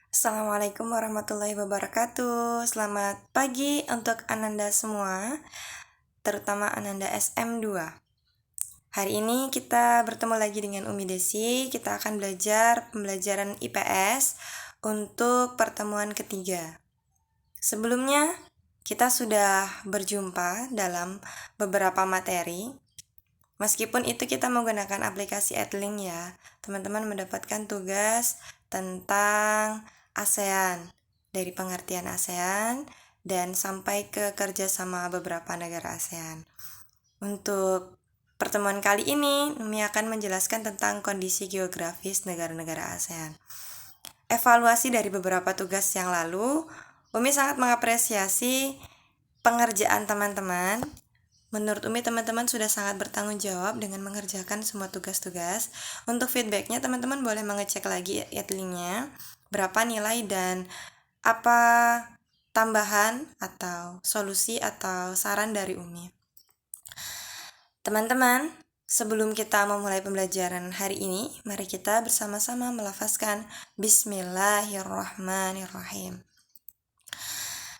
Assalamualaikum warahmatullahi wabarakatuh. Selamat pagi untuk Ananda semua, terutama Ananda SM2. Hari ini kita bertemu lagi dengan Umi Desi. Kita akan belajar pembelajaran IPS untuk pertemuan ketiga. Sebelumnya, kita sudah berjumpa dalam beberapa materi. Meskipun itu kita menggunakan aplikasi Edlink ya, teman-teman mendapatkan tugas tentang ASEAN, dari pengertian ASEAN dan sampai ke kerjasama beberapa negara ASEAN. Untuk pertemuan kali ini, Umi akan menjelaskan tentang kondisi geografis negara-negara ASEAN. Evaluasi dari beberapa tugas yang lalu, Umi sangat mengapresiasi pengerjaan teman-teman. Menurut Umi, teman-teman sudah sangat bertanggung jawab dengan mengerjakan semua tugas-tugas. Untuk feedbacknya, teman-teman boleh mengecek lagi linknya, berapa nilai dan apa tambahan atau solusi atau saran dari Umi. Teman-teman, sebelum kita memulai pembelajaran hari ini, mari kita bersama-sama melafazkan Bismillahirrahmanirrahim.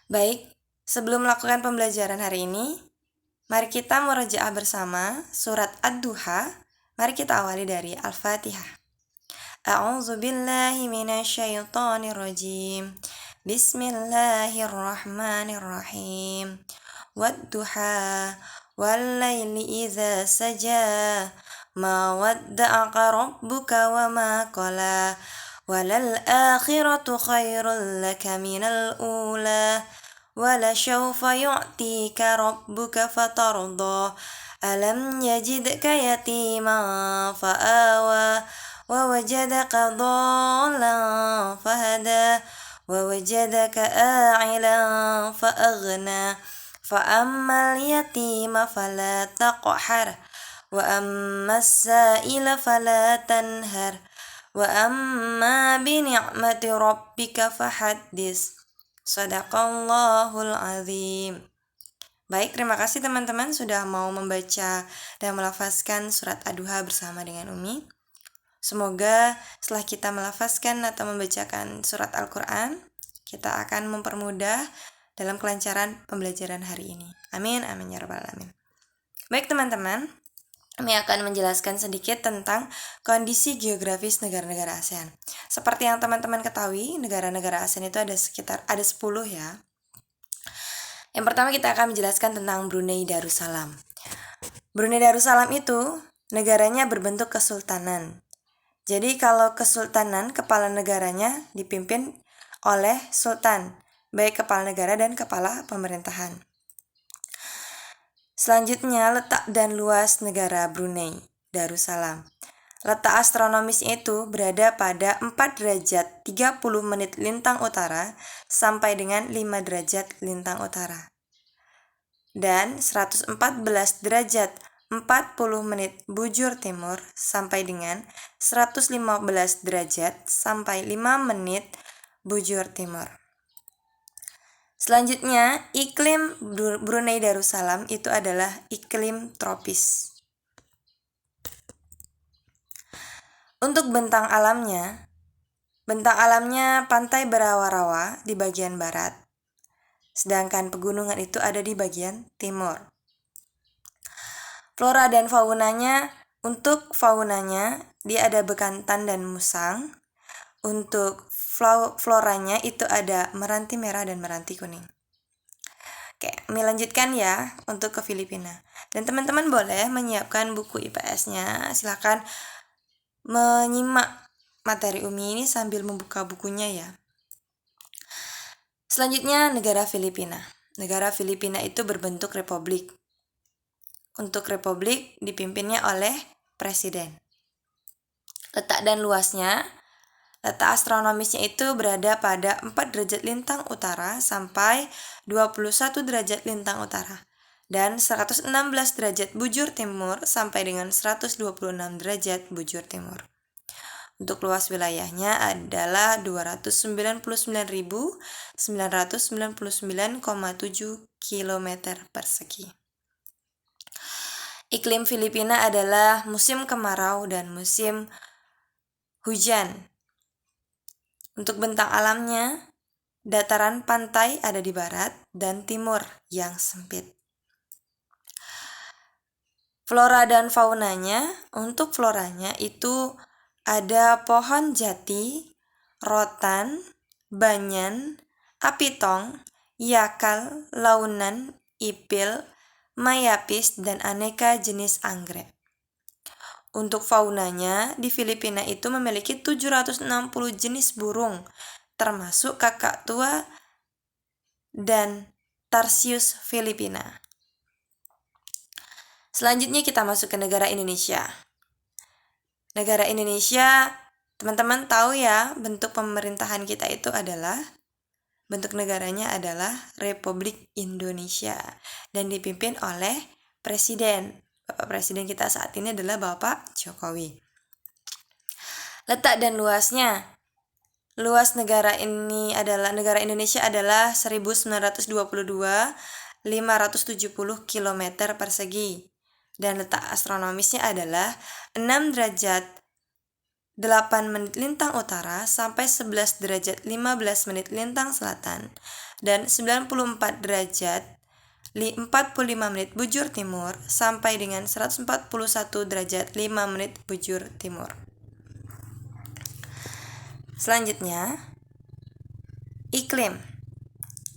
Baik, sebelum melakukan pembelajaran hari ini, mari kita murojaah bersama surat Ad-Duha. Mari kita awali dari Al-Fatihah. A'udzu billahi minasyaitonir rajim. Bismillahirrahmanirrahim. Wad-duha wal-laili idza saja. Ma wadda'aka rabbuka wa ma qala. Walal akhiratu khairul laka minal ula. وَلَسَوْفَ يُعْتِيكَ رَبُّكَ فَتَرْضَى أَلَمْ يَجِدْكَ يَتِيمًا فَآوَى وَوَجَدَكَ ضَالًّا فَهَدَى وَوَجَدَكَ عَائِلًا فَأَغْنَى فَأَمَّا الْيَتِيمَ فَلَا تَقْهَرْ وَأَمَّا السَّائِلَ فَلَا تَنْهَرْ وَأَمَّا بِنِعْمَةِ رَبِّكَ فَحَدِّثْ. Shadaqallahul azim. Baik, terima kasih teman-teman sudah mau membaca dan melafazkan surat Ad-Duha bersama dengan Umi. Semoga setelah kita melafazkan atau membacakan surat Al-Quran, kita akan mempermudah dalam kelancaran pembelajaran hari ini. Amin, amin ya rabbal alamin. Baik teman-teman, kami akan menjelaskan sedikit tentang kondisi geografis negara-negara ASEAN. Seperti yang teman-teman ketahui, negara-negara ASEAN itu ada 10 ya. Yang pertama kita akan menjelaskan tentang Brunei Darussalam. Brunei Darussalam itu negaranya berbentuk kesultanan. Jadi kalau kesultanan, kepala negaranya dipimpin oleh sultan, baik kepala negara dan kepala pemerintahan. Selanjutnya, letak dan luas negara Brunei Darussalam. Letak astronomis itu berada pada 4 derajat 30 menit lintang utara sampai dengan 5 derajat lintang utara. Dan 114 derajat 40 menit bujur timur sampai dengan 115 derajat sampai 5 menit bujur timur. Selanjutnya, iklim Brunei Darussalam itu adalah iklim tropis. Untuk bentang alamnya pantai berawa-rawa di bagian barat, sedangkan pegunungan itu ada di bagian timur. Flora dan faunanya, untuk faunanya dia ada bekantan dan musang. Untuk floranya itu ada meranti merah dan meranti kuning. Oke, kami lanjutkan ya untuk ke Filipina. Dan teman-teman boleh menyiapkan buku IPS-nya. Silakan menyimak materi Umi ini sambil membuka bukunya ya. Selanjutnya negara Filipina. Negara Filipina itu berbentuk republik. Untuk republik dipimpinnya oleh presiden. Letak dan luasnya, letak astronomisnya itu berada pada 4 derajat lintang utara sampai 21 derajat lintang utara dan 116 derajat bujur timur sampai dengan 126 derajat bujur timur. Untuk luas wilayahnya adalah 299.999,7 km persegi. Iklim Filipina adalah musim kemarau dan musim hujan. Untuk bentang alamnya, dataran pantai ada di barat dan timur yang sempit. Flora dan faunanya, untuk floranya itu ada pohon jati, rotan, banyan, apitong, yakal, launan, ipil, mayapis, dan aneka jenis anggrek. Untuk faunanya, di Filipina itu memiliki 760 jenis burung, termasuk kakak tua dan Tarsius filipina. Selanjutnya kita masuk ke negara Indonesia. Negara Indonesia, teman-teman tahu ya, bentuk pemerintahan kita itu adalah, bentuk negaranya adalah Republik Indonesia dan dipimpin oleh Presiden. Bapak Presiden kita saat ini adalah Bapak Jokowi. Letak dan luasnya. Luas negara Indonesia adalah 1922,570 km persegi. Dan letak astronomisnya adalah 6 derajat 8 menit lintang utara sampai 11 derajat 15 menit lintang selatan dan 94 derajat 45 menit bujur timur sampai dengan 141 derajat 5 menit bujur timur. Selanjutnya, iklim.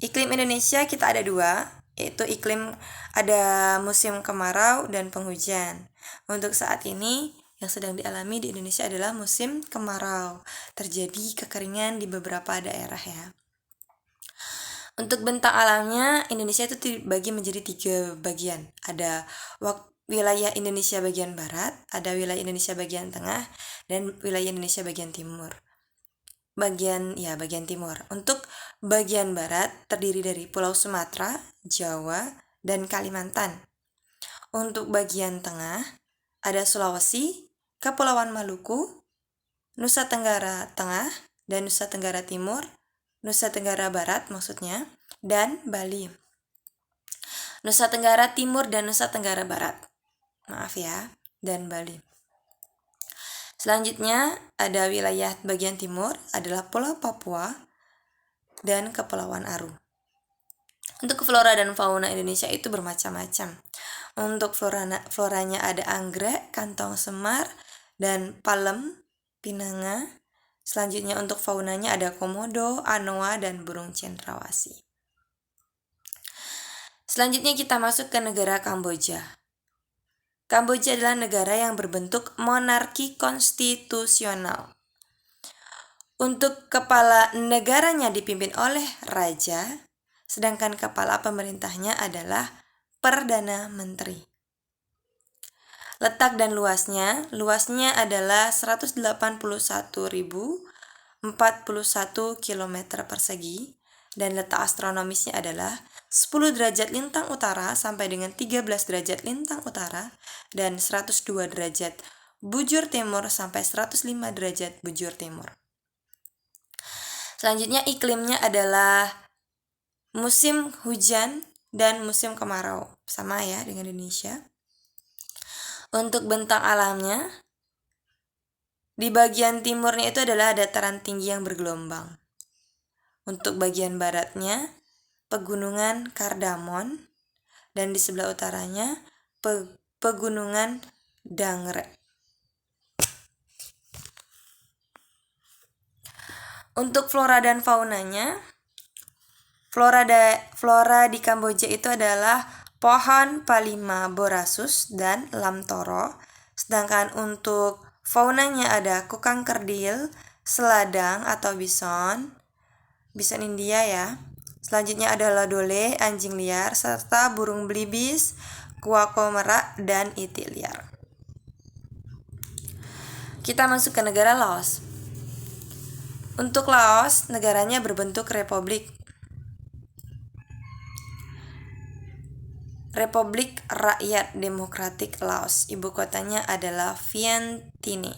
Iklim Indonesia kita ada dua, yaitu iklim ada musim kemarau dan penghujan. Untuk saat ini yang sedang dialami di Indonesia adalah musim kemarau. Terjadi kekeringan di beberapa daerah ya. Untuk bentang alamnya, Indonesia itu dibagi menjadi 3 bagian. Ada wilayah Indonesia bagian barat, ada wilayah Indonesia bagian tengah, dan wilayah Indonesia bagian timur. Bagian timur. Untuk bagian barat terdiri dari Pulau Sumatera, Jawa, dan Kalimantan. Untuk bagian tengah ada Sulawesi, Kepulauan Maluku, Nusa Tenggara Tengah dan Nusa Tenggara Timur, Nusa Tenggara Barat maksudnya, dan Bali. Nusa Tenggara Timur dan Nusa Tenggara Barat. Maaf ya, dan Bali. Selanjutnya ada wilayah bagian timur adalah Pulau Papua dan Kepulauan Aru. Untuk flora dan fauna Indonesia itu bermacam-macam. Untuk floranya ada anggrek, kantong semar, dan palem, pinanga. Selanjutnya untuk faunanya ada komodo, anoa, dan burung cendrawasih. Selanjutnya kita masuk ke negara Kamboja. Kamboja adalah negara yang berbentuk monarki konstitusional. Untuk kepala negaranya dipimpin oleh raja, sedangkan kepala pemerintahnya adalah Perdana Menteri. Letak dan luasnya adalah 181.041 km persegi dan letak astronomisnya adalah 10 derajat lintang utara sampai dengan 13 derajat lintang utara dan 102 derajat bujur timur sampai 105 derajat bujur timur. Selanjutnya iklimnya adalah musim hujan dan musim kemarau, sama ya dengan Indonesia. Untuk bentang alamnya, di bagian timurnya itu adalah dataran tinggi yang bergelombang. Untuk bagian baratnya, pegunungan Kardamon, dan di sebelah utaranya, pegunungan Dangrek. Untuk flora dan faunanya, flora di Kamboja itu adalah pohon Palima borasus dan lamtoro, sedangkan untuk faunanya ada kukang kerdil, seladang atau bison India ya. Selanjutnya adalah dole, anjing liar, serta burung belibis, kuako merak, dan itik liar. Kita masuk ke negara Laos. Untuk Laos, negaranya berbentuk Republik Rakyat Demokratik Laos. Ibu kotanya adalah Vientiane.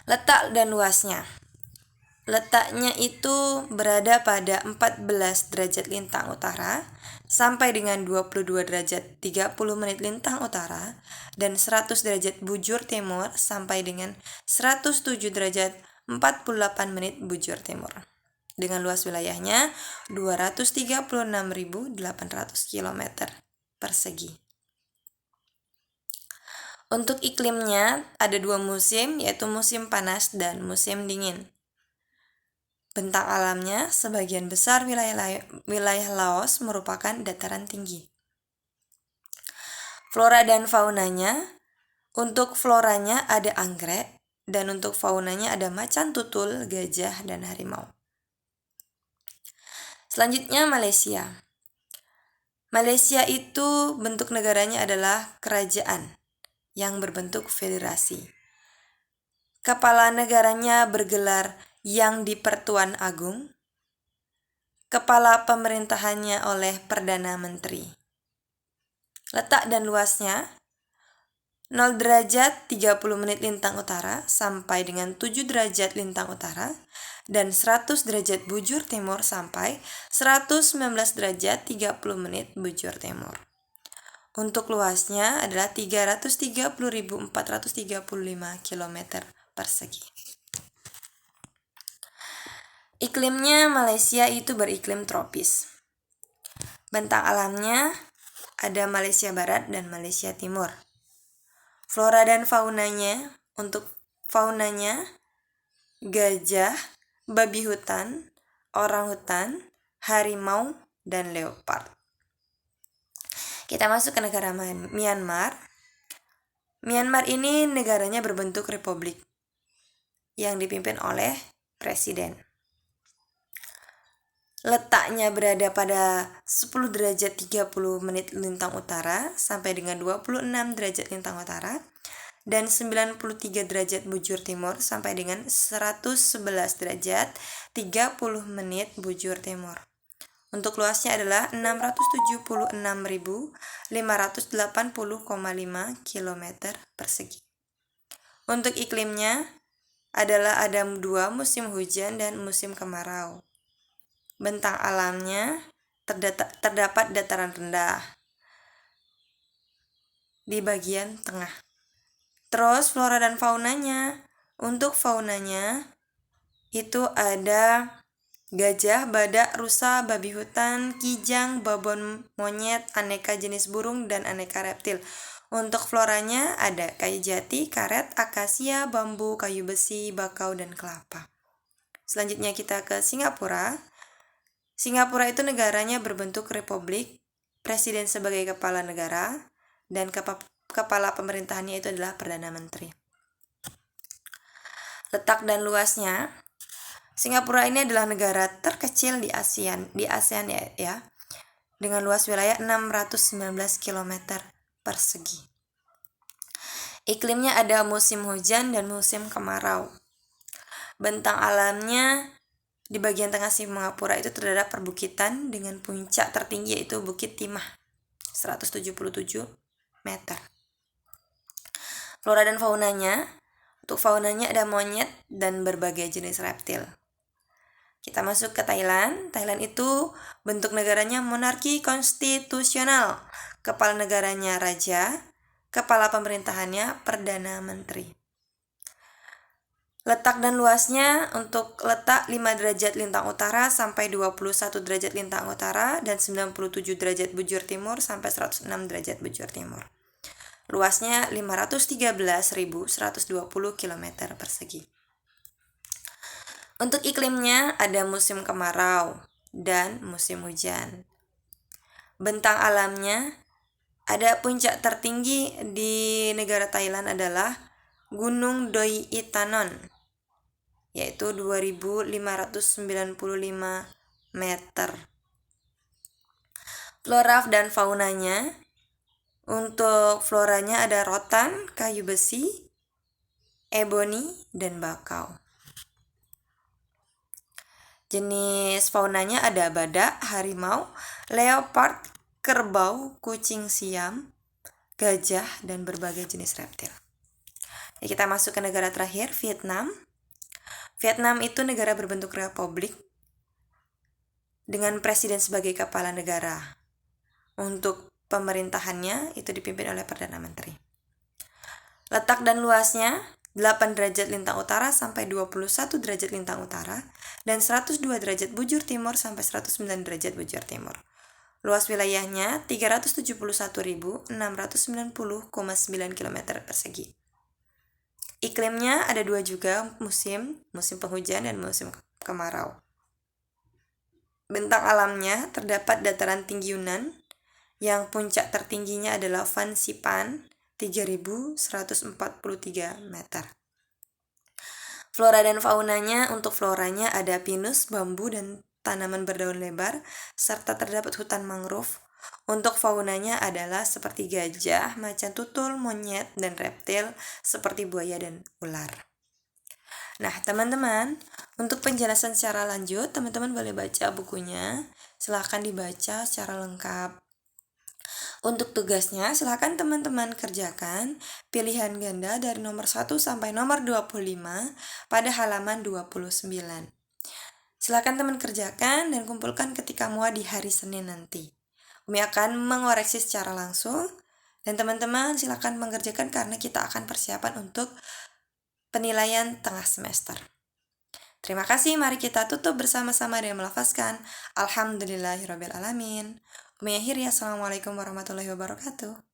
Letak dan luasnya. Letaknya itu berada pada 14 derajat lintang utara sampai dengan 22 derajat 30 menit lintang utara dan 100 derajat bujur timur sampai dengan 107 derajat 48 menit bujur timur. Dengan luas wilayahnya 236.800 km persegi. Untuk iklimnya ada 2 musim, yaitu musim panas dan musim dingin. Bentang alamnya, sebagian besar wilayah Laos merupakan dataran tinggi. Flora dan faunanya, untuk floranya ada anggrek, dan untuk faunanya ada macan tutul, gajah, dan harimau. Selanjutnya Malaysia. Malaysia itu bentuk negaranya adalah kerajaan yang berbentuk federasi. Kepala negaranya bergelar Yang di-Pertuan Agung. Kepala pemerintahannya oleh Perdana Menteri. Letak dan luasnya 0 derajat 30 menit lintang utara sampai dengan 7 derajat lintang utara dan 100 derajat bujur timur sampai 119 derajat 30 menit bujur timur. Untuk luasnya adalah 330.435 km persegi. Iklimnya Malaysia itu beriklim tropis. Bentang alamnya ada Malaysia Barat dan Malaysia Timur. Flora dan faunanya, untuk faunanya gajah, babi hutan, orang hutan, harimau, dan leopard. Kita masuk ke negara Myanmar. Myanmar ini negaranya berbentuk republik yang dipimpin oleh presiden. Letaknya berada pada 10 derajat 30 menit lintang utara sampai dengan 26 derajat lintang utara dan 93 derajat bujur timur sampai dengan 111 derajat 30 menit bujur timur. Untuk luasnya adalah 676.580,5 km persegi. Untuk iklimnya adalah ada 2 musim hujan dan musim kemarau. Bentang alamnya terdapat dataran rendah di bagian tengah. Terus flora dan faunanya. Untuk faunanya itu ada gajah, badak, rusa, babi hutan, kijang, babon monyet, aneka jenis burung, dan aneka reptil. Untuk floranya ada kayu jati, karet, akasia, bambu, kayu besi, bakau, dan kelapa. Selanjutnya kita ke Singapura. Singapura itu negaranya berbentuk republik, presiden sebagai kepala negara, dan kepala pemerintahannya itu adalah Perdana Menteri. Letak dan luasnya, Singapura ini adalah negara terkecil di ASEAN ya, dengan luas wilayah 619 km persegi. Iklimnya ada musim hujan dan musim kemarau. Bentang alamnya di bagian tengah Singapura itu terdapat perbukitan dengan puncak tertinggi yaitu Bukit Timah 177 meter. Flora dan faunanya, untuk faunanya ada monyet dan berbagai jenis reptil. Kita masuk ke Thailand. Thailand itu bentuk negaranya monarki konstitusional. Kepala negaranya raja, kepala pemerintahannya Perdana Menteri. Letak dan luasnya, untuk letak 5 derajat lintang utara sampai 21 derajat lintang utara dan 97 derajat bujur timur sampai 106 derajat bujur timur. Luasnya 513.120 km persegi. Untuk iklimnya ada musim kemarau dan musim hujan. Bentang alamnya ada puncak tertinggi di negara Thailand adalah Gunung Doi Itanon, yaitu 2.595 meter. Flora dan faunanya, untuk floranya ada rotan, kayu besi, eboni, dan bakau. Jenis faunanya ada badak, harimau, leopard, kerbau, kucing siam, gajah, dan berbagai jenis reptil. Kita masuk ke negara terakhir, Vietnam. Vietnam itu negara berbentuk republik dengan presiden sebagai kepala negara. Untuk pemerintahannya itu dipimpin oleh Perdana Menteri. Letak dan luasnya 8 derajat lintang utara sampai 21 derajat lintang utara, dan 102 derajat bujur timur sampai 109 derajat bujur timur. Luas wilayahnya 371.690,9 km persegi. Iklimnya ada dua juga musim penghujan dan musim kemarau. Bentang alamnya terdapat dataran tinggi Yunan, yang puncak tertingginya adalah Fansipan 3.143 meter. Flora dan faunanya, untuk floranya ada pinus, bambu, dan tanaman berdaun lebar, serta terdapat hutan mangrove. Untuk faunanya adalah seperti gajah, macan tutul, monyet, dan reptil seperti buaya dan ular. Nah, teman-teman, untuk penjelasan secara lanjut, teman-teman boleh baca bukunya. Silahkan dibaca secara lengkap. Untuk tugasnya, silahkan teman-teman kerjakan pilihan ganda dari nomor 1 sampai nomor 25 pada halaman 29. Silahkan teman kerjakan dan kumpulkan ketika muat di hari Senin nanti. Umi akan mengoreksi secara langsung, dan teman-teman silahkan mengerjakan karena kita akan persiapan untuk penilaian tengah semester. Terima kasih, mari kita tutup bersama-sama dengan melafazkan Alhamdulillahirrabbilalamin. Umi akhiri, assalamualaikum warahmatullahi wabarakatuh.